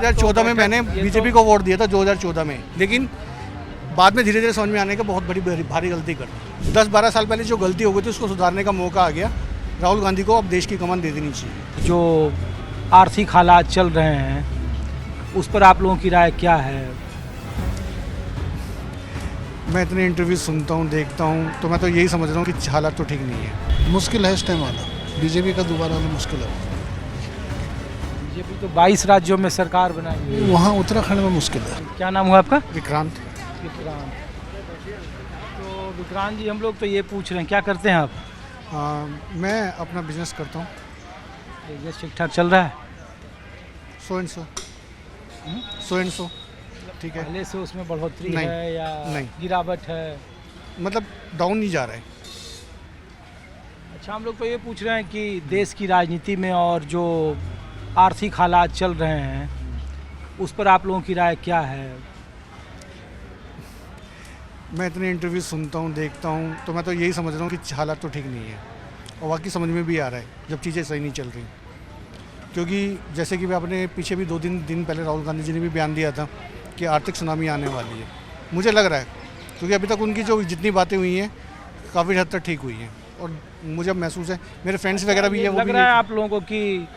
2014 में मैंने बीजेपी को वोट दिया था 2014 में, लेकिन बाद में धीरे धीरे समझ में आने का बहुत बड़ी भारी गलती कर 10-12 साल पहले जो गलती हो गई थी उसको सुधारने का मौका आ गया। राहुल गांधी को अब देश की कमान दे देनी चाहिए। जो आर्थिक हालात चल रहे हैं उस पर आप लोगों की राय क्या है? मैं इतने इंटरव्यू सुनता हूँ, देखता हूँ, तो मैं तो यही समझ रहा हूँ कि हालात तो ठीक नहीं है। मुश्किल है इस टाइम आना, बीजेपी का दोबारा आना मुश्किल है। बीजेपी तो 22 राज्यों में सरकार बनाई हुई है। वहाँ उत्तराखंड में मुश्किल है। क्या नाम हुआ आपका? विक्रांत। विक्रांत। तो विक्रांत जी, हम लोग तो ये पूछ रहे हैं, क्या करते हैं आप? मैं अपना बिजनेस करता हूँ। बिजनेस ठीक ठाक चल रहा है? 100 ठीक है। पहले से उसमें बढ़ोतरी नहीं, है या नहीं। गिरावट है? मतलब डाउन नहीं जा रहा है। अच्छा, हम लोग तो ये पूछ रहे हैं कि देश की राजनीति में और जो आर्थिक हालात चल रहे हैं उस पर आप लोगों की राय क्या है? मैं इतने इंटरव्यू सुनता हूँ, देखता हूँ, तो मैं तो यही समझ रहा हूँ कि हालात तो ठीक नहीं है। और वाकई समझ में भी आ रहा है जब चीज़ें सही नहीं चल रही। क्योंकि जैसे कि आपने पीछे भी 2 दिन पहले राहुल गांधी जी ने भी बयान दिया था कि आर्थिक सुनामी आने वाली है। मुझे लग रहा है क्योंकि अभी तक उनकी जो जितनी बातें हुई हैं काफ़ी हद तक ठीक हुई हैं और मुझे अब महसूस है, मेरे फ्रेंड्स वगैरह भी है, वो लग भी रहा है आप लोगों को कि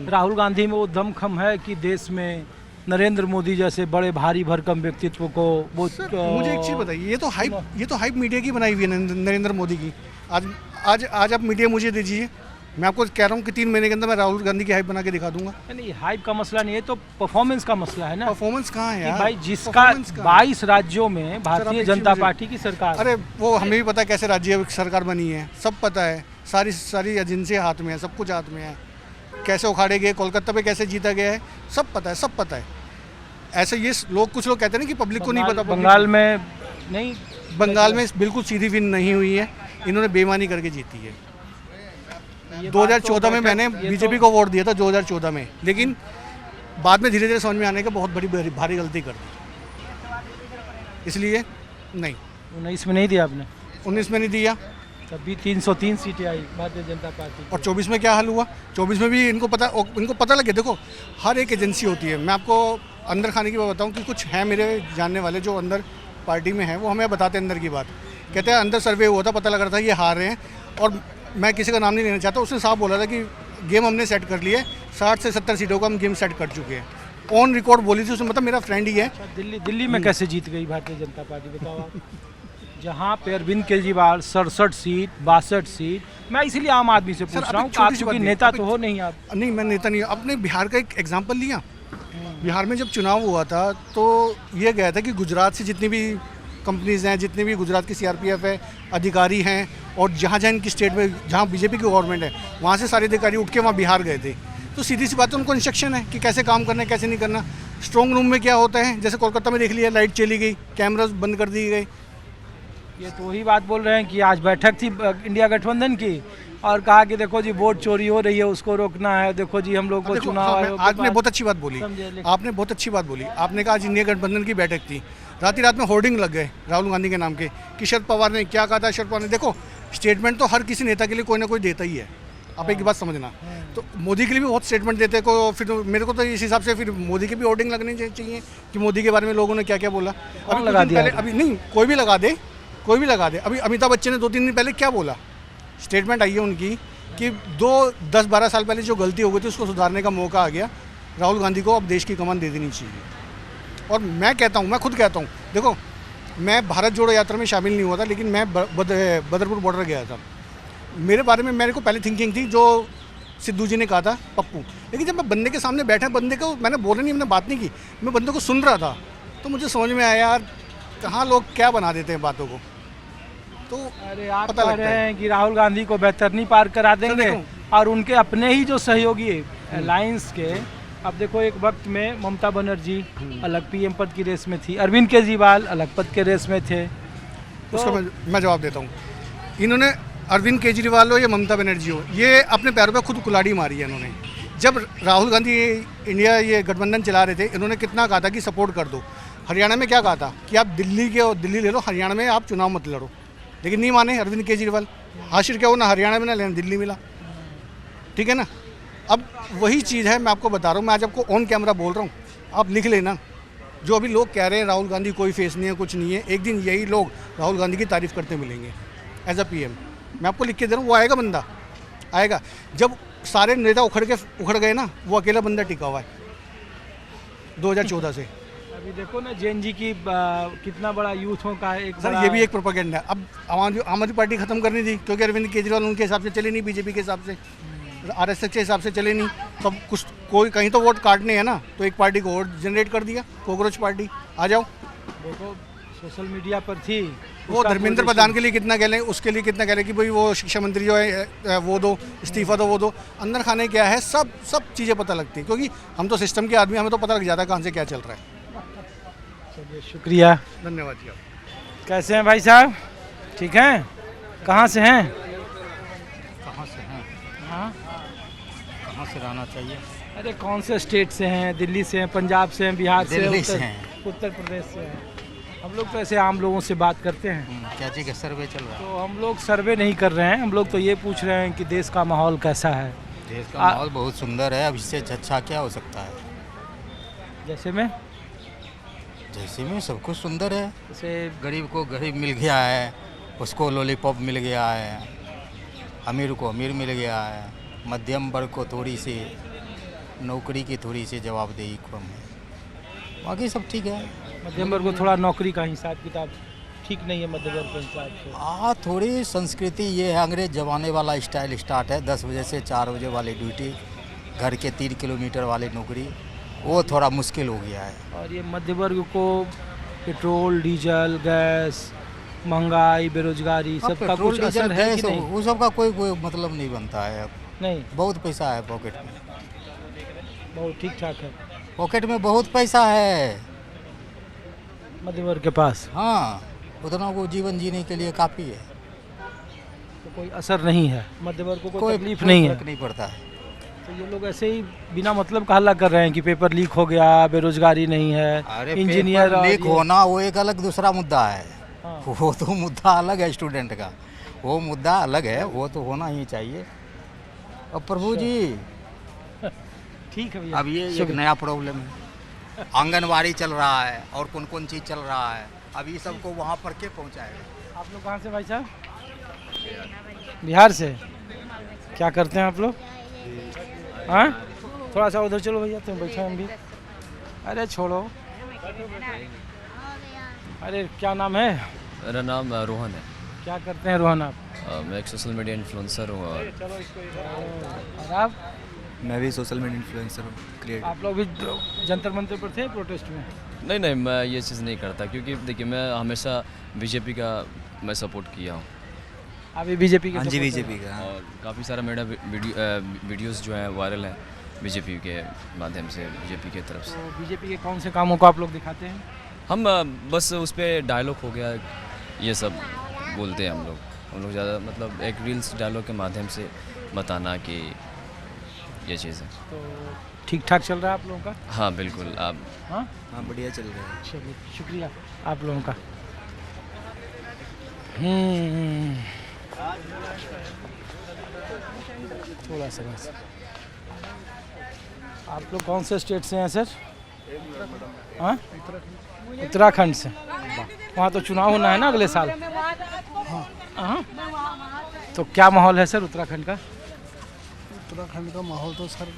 राहुल गांधी में वो दमखम है कि देश में नरेंद्र मोदी जैसे बड़े भारी भरकम व्यक्तित्व को वो मुझे एक चीज़ बताइए, ये तो हाइप मीडिया की बनाई हुई है, नरेंद्र मोदी की। आज आप मीडिया मुझे दीजिए, मैं आपको कह रहा हूँ कि 3 महीने के अंदर मैं राहुल गांधी की हाइप बना के दिखा दूंगा। नहीं, हाइप का मसला नहीं है, तो परफॉर्मेंस का मसला है ना। परफॉर्मेंस कहाँ है यार? भाई जिसका 22 राज्यों में भारतीय जनता पार्टी की सरकार, अरे वो हमें भी पता है कैसे राज्य सरकार बनी है, सब पता है, सारी एजेंसियाँ हाथ में है, सब कुछ हाथ में है, कैसे उखाड़े गए, कोलकाता पे कैसे जीता गया है, सब पता है। ऐसे ये कुछ लोग कहते हैं ना कि पब्लिक को नहीं पता। बंगाल में नहीं, बंगाल में बिल्कुल सीधी विन नहीं हुई है, इन्होंने बेईमानी करके जीती है। 2014 में मैंने बीजेपी को वोट दिया था 2014 में, लेकिन बाद में धीरे धीरे समझ में आने का बहुत बड़ी भारी गलती कर दी, इसलिए नहीं। 19 में नहीं दिया आपने? 19 में नहीं दिया, तभी 303 सीटें आई भारतीय जनता पार्टी। और 24 में क्या हाल हुआ? 24 में भी इनको पता लगे। देखो, हर एक एजेंसी होती है। मैं आपको अंदर खाने की बात बताऊं कि कुछ हैं मेरे जानने वाले जो अंदर पार्टी में हैं, वो हमें बताते हैं अंदर की बात। कहते हैं अंदर सर्वे हुआ था, पता लग रहा था ये हार रहे हैं, और मैं किसी का नाम नहीं लेना चाहता, उसने साफ बोला था कि गेम हमने सेट कर लिया है, 60 से 70 सीटों का हम गेम सेट कर चुके हैं। ऑन रिकॉर्ड बोली थी उसने, मतलब मेरा फ्रेंड ही है। दिल्ली में कैसे जीत गई भारतीय जनता पार्टी, बताओ आप? जहाँ पे अरविंद केजरीवाल 67 सीट, 62 सीट। मैं इसीलिए आम आदमी से पूछ रहा हूँ, आप क्योंकि नेता तो हो नहीं आप। नहीं, मैं नेता नहीं हूँ। अपने बिहार का एक एग्जाम्पल लिया। बिहार में जब चुनाव हुआ था तो ये गया था कि गुजरात से जितनी भी कंपनीज़ हैं, जितने भी गुजरात की CRPF है, अधिकारी हैं, और जहाँ इनकी स्टेट में जहाँ बीजेपी की गवर्नमेंट है, वहाँ से सारे अधिकारी उठ के वहाँ बिहार गए थे। तो सीधी सी बात है, उनको इंस्ट्रक्शन है कि कैसे काम करना है, कैसे नहीं करना। स्ट्रॉन्ग रूम में क्या होता है, जैसे कोलकाता में देख लिया, लाइट चली गई, कैमरा बंद कर दिए गए। ये तो वही बात बोल रहे हैं कि आज बैठक थी इंडिया गठबंधन की और कहा कि देखो जी वोट चोरी हो रही है, उसको रोकना है, देखो जी हम लोग को चुनाव आयोग। आपने बहुत अच्छी बात बोली, आपने कहा आज इंडिया गठबंधन की बैठक थी, रात में होर्डिंग लग गए राहुल गांधी के नाम के कि शरद पवार ने क्या कहा था। शरद पवार ने, देखो स्टेटमेंट तो हर किसी नेता के लिए कोई ना कोई देता ही है, आप एक बात समझना। तो मोदी के लिए भी बहुत स्टेटमेंट देते को, फिर मेरे को तो इस हिसाब से फिर मोदी की भी होर्डिंग लगनी चाहिए कि मोदी के बारे में लोगों ने क्या क्या बोला। अभी नहीं, कोई भी लगा दे। अभी अमिताभ बच्चन ने 2-3 दिन पहले क्या बोला, स्टेटमेंट आई है उनकी कि 10-12 साल पहले जो गलती हो गई थी उसको सुधारने का मौका आ गया। राहुल गांधी को अब देश की कमान दे देनी चाहिए। और मैं खुद कहता हूँ, देखो मैं भारत जोड़ो यात्रा में शामिल नहीं हुआ था, लेकिन मैं बदरपुर बॉर्डर गया था। मेरे बारे में मेरे को पहले थिंकिंग थी जो सिद्धू जी ने कहा था, पप्पू, लेकिन जब मैं बंदे के सामने बैठा, बंदे को मैंने बोला नहीं, मैंने बात नहीं की, मैं बंदे को सुन रहा था, तो मुझे समझ में आया यार कहाँ लोग क्या बना देते हैं बातों को। तो अरे आप कह रहे हैं कि राहुल गांधी को बैतरनी पार करा देंगे और उनके अपने ही जो सहयोगी अलायंस के, अब देखो एक वक्त में ममता बनर्जी अलग PM पद की रेस में थी, अरविंद केजरीवाल अलग पद के रेस में थे। तो उसका मैं जवाब देता हूँ। इन्होंने अरविंद केजरीवाल हो या ममता बनर्जी हो, ये अपने पैरों पर खुद कुल्हाड़ी मारी है इन्होंने। जब राहुल गांधी इंडिया ये गठबंधन चला रहे थे, इन्होंने कितना कहा था कि सपोर्ट कर दो। हरियाणा में क्या कहा था कि आप दिल्ली ले लो, हरियाणा में आप चुनाव मत लड़ो, लेकिन नहीं माने अरविंद केजरीवाल। हाशिर क्या हो, ना हरियाणा में ना लेना दिल्ली मिला, ठीक है ना। अब वही चीज़ है, मैं आपको बता रहा हूँ, मैं आज आपको ऑन कैमरा बोल रहा हूँ, आप लिख लेना, जो अभी लोग कह रहे हैं राहुल गांधी कोई फेस नहीं है, कुछ नहीं है, एक दिन यही लोग राहुल गांधी की तारीफ़ करते मिलेंगे एज अ पीएम। मैं आपको लिख के दे रहा हूँ, वो आएगा बंदा, आएगा। जब सारे नेता उखड़ गए ना, वो अकेला बंदा टिका हुआ है 2014 से। अभी देखो ना जेएनजी की कितना बड़ा यूथों का एक सर बड़ा ये भी एक प्रोपेगेंडा है। अब आम आदमी पार्टी खत्म करनी थी, क्योंकि अरविंद केजरीवाल उनके हिसाब से चले नहीं, बीजेपी के हिसाब से, आरएसएस के हिसाब से चले नहीं, तो अब कुछ कोई कहीं तो वोट काटने हैं ना, तो एक पार्टी को वोट जनरेट कर दिया, कॉकरोच पार्टी, आ जाओ। देखो सोशल मीडिया पर थी वो धर्मेंद्र प्रधान के लिए कितना कह लें, उसके लिए कितना कह लें कि भाई वो शिक्षा मंत्री जो है वो दो, इस्तीफा दो, वो दो। अंदर खाने क्या है, सब चीज़ें पता लगती है, क्योंकि हम तो सिस्टम के आदमी, हमें तो पता लग जाता है कहाँ से क्या चल रहा है। चलिए शुक्रिया, धन्यवाद जी। आप कैसे हैं भाई साहब, ठीक हैं? कहाँ से हैं? कहाँ से हैं? हाँ, कहाँ से रहना चाहिए? अरे कौन से स्टेट से हैं? दिल्ली से हैं, पंजाब से हैं, बिहार से, दिल्ली से हैं। उत्तर प्रदेश से हैं। हम लोग तो ऐसे आम लोगों से बात करते हैं, क्या चीज़ का सर्वे चल रहा है? तो हम लोग सर्वे नहीं कर रहे हैं, हम लोग तो ये पूछ रहे हैं कि देश का माहौल कैसा है। देश का माहौल बहुत सुंदर है, अब इससे अच्छा क्या हो सकता है? जैसे में जैसे में सब कुछ सुंदर है। जैसे गरीब को गरीब मिल गया है, उसको लॉलीपॉप मिल गया है, अमीर को अमीर मिल गया है, मध्यम वर्ग को थोड़ी सी नौकरी की थोड़ी सी जवाबदेही कम है, बाकी सब ठीक है। मध्यम वर्ग को थोड़ा नौकरी का हिसाब किताब ठीक नहीं है मध्य वर्ग के हिसाब से। थोड़ी संस्कृति ये है, अंग्रेज जमाने वाला स्टाइल स्टार्ट है, 10 बजे से 4 बजे वाली ड्यूटी, घर के 3 किलोमीटर वाली नौकरी, वो थोड़ा मुश्किल हो गया है। और ये मध्य वर्ग को पेट्रोल, डीजल, गैस, महंगाई, बेरोजगारी सबका कुछ असर है कि नहीं? वो सब का कोई मतलब नहीं बनता है अब। नहीं, बहुत पैसा है पॉकेट में, बहुत ठीक ठाक है पॉकेट में बहुत पैसा है। मध्य वर्ग के पास, हाँ, उतना वो जीवन जीने के लिए काफ़ी है, तो कोई असर नहीं है, मध्य वर्ग को कोई कोई तकलीफ नहीं है। फर्क नहीं पड़ता है। तो ये लोग ऐसे ही बिना मतलब का हल्ला कर रहे हैं कि पेपर लीक हो गया, बेरोजगारी नहीं है, अरे इंजीनियर पेपर और लीक ये- होना वो एक अलग दूसरा मुद्दा है। हाँ। वो तो मुद्दा अलग है स्टूडेंट का, वो मुद्दा अलग है, वो तो होना ही चाहिए। अब प्रभु जी ठीक है भैया। अब ये एक नया प्रॉब्लम है, आंगनवाड़ी चल रहा है और कौन कौन चीज़ चल रहा है, अब ये सबको वहाँ पर के पहुँचाएगा। आप लोग कहाँ से भाई साहब? बिहार से। क्या करते हैं आप लोग? हाँ, थोड़ा सा उधर चलो भैया, तुम बैठो, हम भी। अरे छोड़ो, अरे क्या नाम है? मेरा नाम रोहन है। क्या करते हैं रोहन आप? मैं एक सोशल मीडिया इन्फ्लुएंसर हूँ और और आप? मैं भी सोशल मीडिया इन्फ्लुएंसर हूँ, क्रिएटर। आप लोग भी जंतर मंतर पर थे प्रोटेस्ट में? नहीं, मैं ये चीज़ नहीं करता, क्योंकि देखिए मैं हमेशा बीजेपी का मैं सपोर्ट किया हूँ अभी बीजेपी के हाँ जी, supporter बीजेपी का। और काफ़ी सारा मेरा वीडियोस जो हैं वायरल हैं बीजेपी के माध्यम से, बीजेपी की तरफ से। तो बीजेपी के कौन से कामों को आप लोग दिखाते हैं? हम बस उस पर डायलॉग हो गया, ये सब बोलते हैं हम लोग ज़्यादा, मतलब एक रील्स डायलॉग के माध्यम से बताना कि ये चीज़ है। तो ठीक ठाक चल रहा है आप लोगों का? हाँ बिल्कुल। आप हाँ, हाँ, बढ़िया चल रहा है। चलिए शुक्रिया आप लोगों का। थोड़ा सा बस। आप लोग कौन से स्टेट से हैं सर? हाँ, उत्तराखंड से। वहाँ तो चुनाव होना है ना अगले साल। हाँ, तो क्या माहौल है सर उत्तराखंड का? उत्तराखंड का माहौल तो सर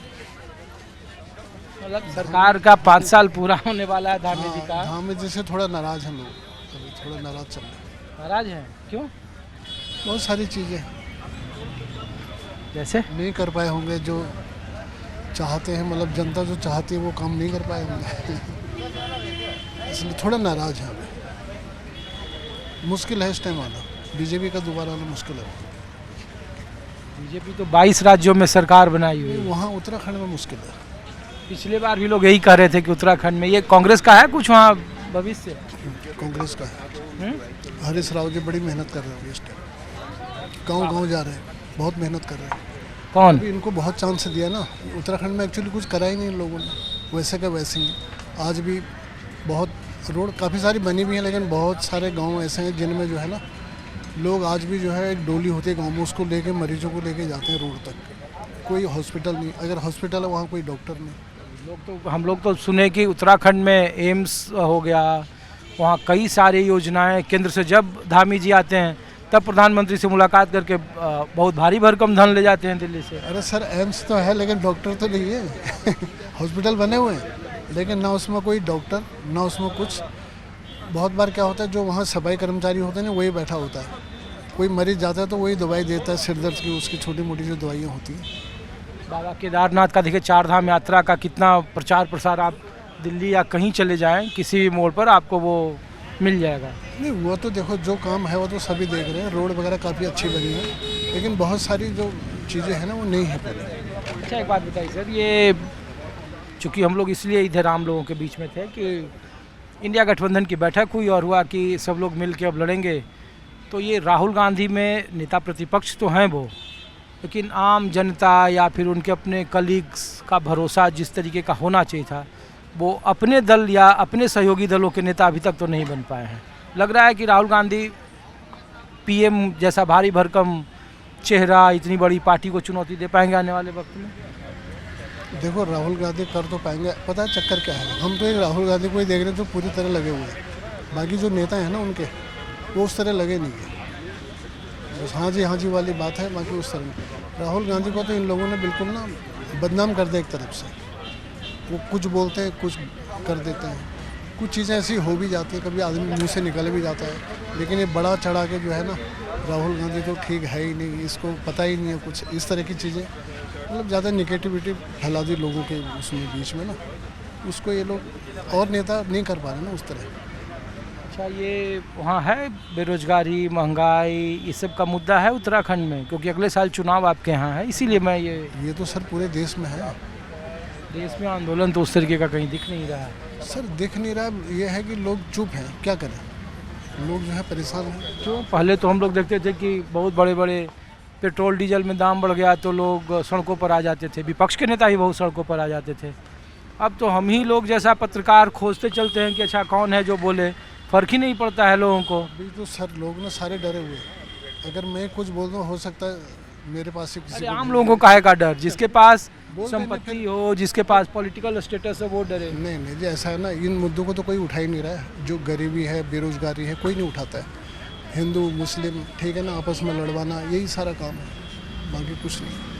मतलब सरकार का 5 साल पूरा होने वाला है धामी जी का। धामी जी से थोड़ा नाराज हैं लोग, अभी थोड़ा नाराज चल रहे हैं। नाराज है क्यों? बहुत सारी चीज़ें जैसे नहीं कर पाए होंगे जो चाहते हैं, मतलब जनता जो चाहती है वो काम नहीं कर पाए होंगे इसलिए थोड़ा नाराज है अभी। मुश्किल है इस टाइम आना, बीजेपी का दोबारा आना मुश्किल है। बीजेपी तो 22 राज्यों में सरकार बनाई हुई है। वहाँ उत्तराखंड में मुश्किल है। पिछले बार भी लोग यही कह रहे थे कि उत्तराखंड में ये कांग्रेस का है कुछ वहाँ भविष्य। कांग्रेस का है। हरीश राव जी बड़ी मेहनत कर रहे होंगे इस टाइम, गाँव जा रहे हैं, बहुत मेहनत कर रहे हैं। कौन? अभी इनको बहुत चांस दिया ना, उत्तराखंड में एक्चुअली कुछ करा ही नहीं इन लोगों ने, वैसे का वैसे ही। आज भी बहुत रोड काफ़ी सारी बनी भी हैं, लेकिन बहुत सारे गांव ऐसे हैं जिनमें जो है ना लोग आज भी जो है एक डोली होती है गांव में, उसको लेके मरीजों को लेके जाते हैं रोड तक। कोई हॉस्पिटल नहीं, अगर हॉस्पिटल है वहाँ कोई डॉक्टर नहीं, हम लोग तो सुने कि उत्तराखंड में एम्स हो गया, वहाँ कई सारी योजनाएं केंद्र से, जब धामी जी आते हैं तब प्रधानमंत्री से मुलाकात करके बहुत भारी भरकम धन ले जाते हैं दिल्ली से। अरे सर, एम्स तो है लेकिन डॉक्टर तो नहीं है। हॉस्पिटल बने हुए हैं लेकिन ना उसमें कोई डॉक्टर, ना उसमें कुछ। बहुत बार क्या होता है, जो वहाँ सफाई कर्मचारी होते हैं ना, वही बैठा होता है। कोई मरीज जाता है तो वही दवाई देता है, सिर दर्द की, उसकी छोटी मोटी जो दवाइयाँ होती हैं। बाबा केदारनाथ का देखिए, 4 धाम यात्रा का कितना प्रचार प्रसार, आप दिल्ली या कहीं चले जाएं किसी भी मोड़ पर आपको वो मिल जाएगा। नहीं, वो तो देखो जो काम है वो तो सभी देख रहे हैं, रोड वगैरह काफ़ी अच्छी बनी है, लेकिन बहुत सारी जो चीज़ें हैं ना वो नहीं है पूरी। अच्छा, एक बात बताइए सर, ये चूँकि हम लोग इसलिए इधर आम लोगों के बीच में थे कि इंडिया गठबंधन की बैठक हुई और हुआ कि सब लोग मिल के अब लड़ेंगे, तो ये राहुल गांधी में नेता प्रतिपक्ष तो हैं वो, लेकिन आम जनता या फिर उनके अपने कलीग्स का भरोसा जिस तरीके का होना चाहिए था, वो अपने दल या अपने सहयोगी दलों के नेता अभी तक तो नहीं बन पाए हैं। लग रहा है कि राहुल गांधी पीएम जैसा भारी भरकम चेहरा, इतनी बड़ी पार्टी को चुनौती दे पाएंगे आने वाले वक्त में। देखो, राहुल गांधी कर तो पाएंगे, पता है चक्कर क्या है, हम तो एक राहुल गांधी को ही देख रहे हैं जो पूरी तरह लगे हुए हैं, बाकी जो नेता हैं ना उनके, वो उस तरह लगे नहीं है। बस हाँ जी वाली बात है, बाकी उस तरह। राहुल गांधी को तो इन लोगों ने बिल्कुल ना बदनाम कर दिया एक तरफ से। वो कुछ बोलते हैं, कुछ कर देते हैं, कुछ चीज़ें ऐसी हो भी जाती हैं, कभी आदमी मुंह से निकल भी जाता है, लेकिन ये बड़ा चढ़ा के जो है ना, राहुल गांधी तो ठीक है ही नहीं, इसको पता ही नहीं है कुछ, इस तरह की चीज़ें, मतलब ज़्यादा निगेटिविटी फैला दी लोगों के उसमें बीच में ना, उसको ये लोग और नेता नहीं कर पा रहे ना उस तरह। अच्छा, ये वहाँ है बेरोजगारी, महंगाई, ये सब का मुद्दा है उत्तराखंड में, क्योंकि अगले साल चुनाव आपके यहाँ है, इसीलिए मैं ये तो सर पूरे देश में है। देश में आंदोलन तो उस तरीके का कहीं दिख नहीं रहा है। सर दिख नहीं रहा, ये है कि लोग चुप हैं, क्या करें, लोग जो है परेशान हैं। क्यों? पहले तो हम लोग देखते थे कि बहुत बड़े बड़े पेट्रोल डीजल में दाम बढ़ गया तो लोग सड़कों पर आ जाते थे, विपक्ष के नेता ही बहुत सड़कों पर आ जाते थे। अब तो हम ही लोग जैसा पत्रकार खोजते चलते हैं कि अच्छा कौन है जो बोले, फ़र्क ही नहीं पड़ता है लोगों को। अभी तो सर लोग ना सारे डरे हुए हैं, अगर मैं कुछ बोल दूँ हो सकता है मेरे पास से किसी अरे को आम लोगों को काहे का डर, जिसके पास बोल देंगे संपत्ति हो, जिसके पास पॉलिटिकल स्टेटस है वो डरे। नहीं जी, ऐसा है ना, इन मुद्दों को तो कोई उठा ही नहीं रहा है। जो गरीबी है, बेरोजगारी है, कोई नहीं उठाता है। हिंदू मुस्लिम ठीक है ना, आपस में लड़वाना, यही सारा काम है, बाकी कुछ नहीं।